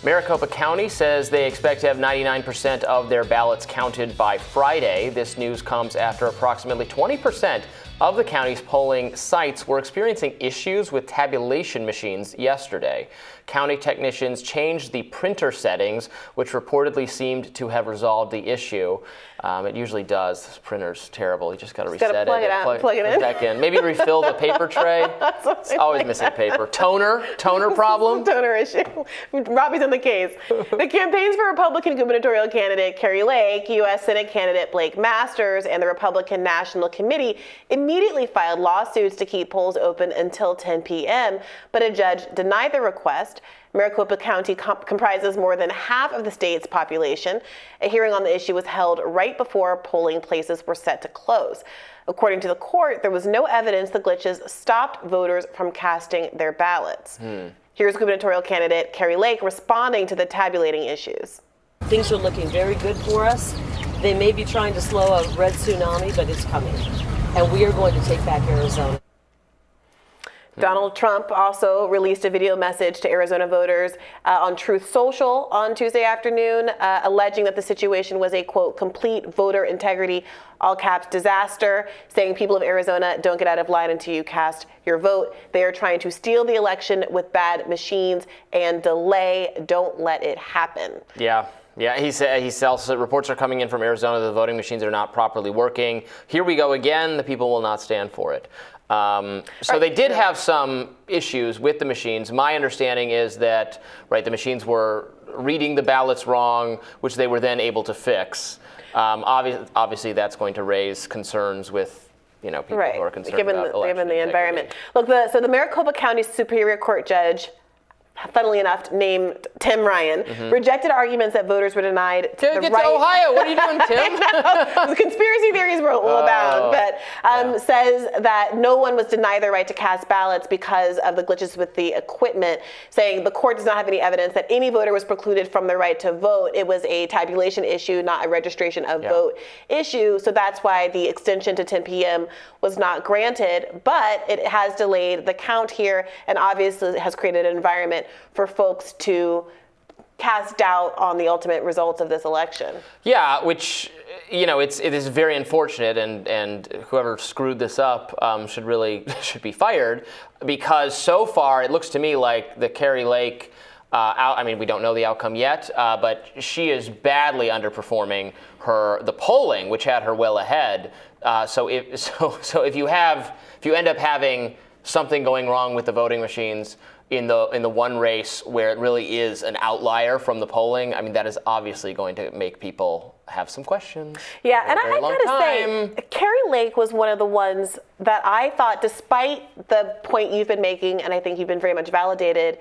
Maricopa County says they expect to have 99% of their ballots counted by Friday. This news comes after approximately 20% of the county's polling sites were experiencing issues with tabulation machines yesterday. County technicians changed the printer settings, which reportedly seemed to have resolved the issue. It usually does. This printer's terrible. You just got to reset it. Plug it in. Back in. Maybe refill the paper tray. It's always missing paper. Toner problem. Toner issue. Robby's on the case. The campaigns for Republican gubernatorial candidate Kari Lake, U.S. Senate candidate Blake Masters, and the Republican National Committee immediately filed lawsuits to keep polls open until 10 p.m., but a judge denied the request. Maricopa County comprises more than half of the state's population. A hearing on the issue was held right before polling places were set to close. According to the court, there was no evidence the glitches stopped voters from casting their ballots. Here's gubernatorial candidate Kari Lake responding to the tabulating issues. Things are looking very good for us. They may be trying to slow a red tsunami, but it's coming. And we are going to take back Arizona. Donald Trump also released a video message to Arizona voters on Truth Social on Tuesday afternoon, alleging that the situation was a, quote, complete voter integrity, all caps, disaster, saying people of Arizona don't get out of line until you cast your vote. They are trying to steal the election with bad machines and delay. Don't let it happen. Yeah, he said reports are coming in from Arizona that the voting machines are not properly working. Here we go again. The people will not stand for it. So they did have some issues with the machines. My understanding is that, the machines were reading the ballots wrong, which they were then able to fix. Obviously, that's going to raise concerns with, people who are concerned about election given the environment. Look, so the Maricopa County Superior Court judge, funnily enough, named Tim Ryan, rejected arguments that voters were denied the right. To Ohio. What are you doing, Tim? The conspiracy theories will abound, but says that no one was denied their right to cast ballots because of the glitches with the equipment, saying the court does not have any evidence that any voter was precluded from their right to vote. It was a tabulation issue, not a registration of vote issue. So that's why the extension to 10 p.m. was not granted, but it has delayed the count here and obviously has created an environment for folks to cast doubt on the ultimate results of this election. Yeah, which, it is very unfortunate, and whoever screwed this up should be fired, because so far it looks to me like the Kari Lake, we don't know the outcome yet, but she is badly underperforming the polling, which had her well ahead. So if you end up having something going wrong with the voting machines in the one race where it really is an outlier from the polling, that is obviously going to make people have some questions. Yeah, and I gotta say, Kari Lake was one of the ones that I thought, despite the point you've been making, and I think you've been very much validated,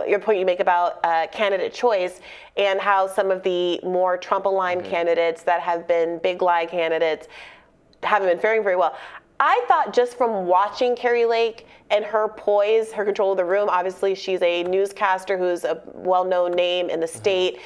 your point you make about candidate choice and how some of the more Trump-aligned candidates that have been big lie candidates haven't been faring very well. I thought just from watching Kari Lake and her poise, her control of the room, obviously she's a newscaster who's a well-known name in the state.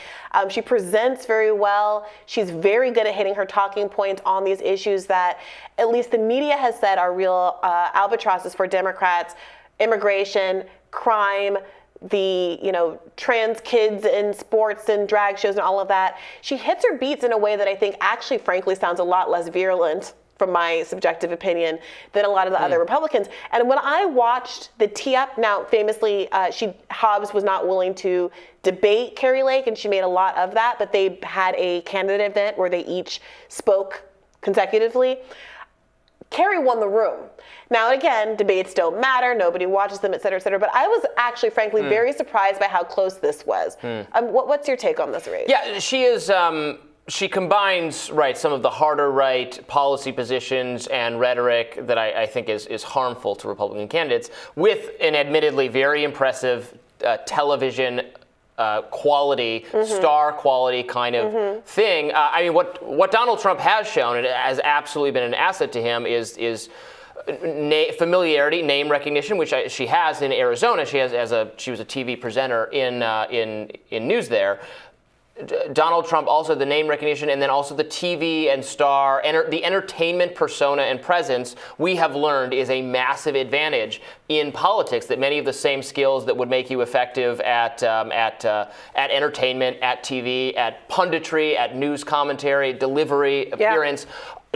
She presents very well. She's very good at hitting her talking points on these issues that at least the media has said are real albatrosses for Democrats: immigration, crime, the trans kids in sports and drag shows and all of that. She hits her beats in a way that I think actually, frankly, sounds a lot less virulent, from my subjective opinion, than a lot of the other Republicans. And when I watched the tee-up, now famously, Hobbs was not willing to debate Kari Lake, and she made a lot of that, but they had a candidate event where they each spoke consecutively. Kari won the room. Now, again, debates don't matter. Nobody watches them, et cetera, but I was actually, frankly, very surprised by how close this was. What's your take on this race? Yeah, she is... She combines, some of the harder policy positions and rhetoric that I think is harmful to Republican candidates with an admittedly very impressive television quality, star quality kind of thing. What Donald Trump has shown, and it has absolutely been an asset to him, is familiarity, name recognition, which she has in Arizona. She was a TV presenter in news there. Donald Trump, also the name recognition, and then also the TV and star, the entertainment persona and presence, we have learned is a massive advantage in politics. That many of the same skills that would make you effective at entertainment, at TV, at punditry, at news commentary, delivery, appearance,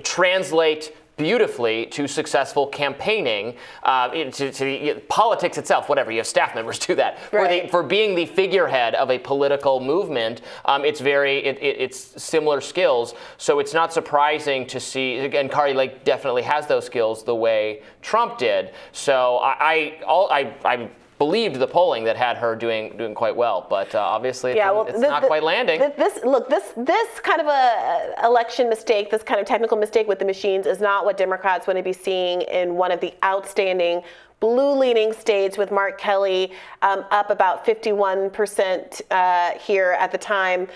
translate beautifully to successful campaigning, to politics itself, whatever. You have staff members do that. Right. For being the figurehead of a political movement, it's similar skills. So it's not surprising to see, again, Kari Lake definitely has those skills the way Trump did. So I believed the polling that had her doing quite well, but obviously it's not quite landing. This kind of a election mistake, this kind of technical mistake with the machines is not what Democrats want to be seeing in one of the outstanding blue-leaning states, with Mark Kelly up about 51% here at the time.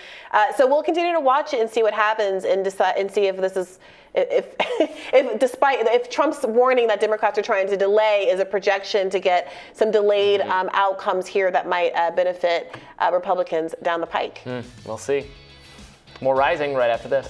So we'll continue to watch it and see what happens and decide and see if this is. If Trump's warning that Democrats are trying to delay is a projection to get some delayed outcomes here that might benefit Republicans down the pike. We'll see. More Rising right after this.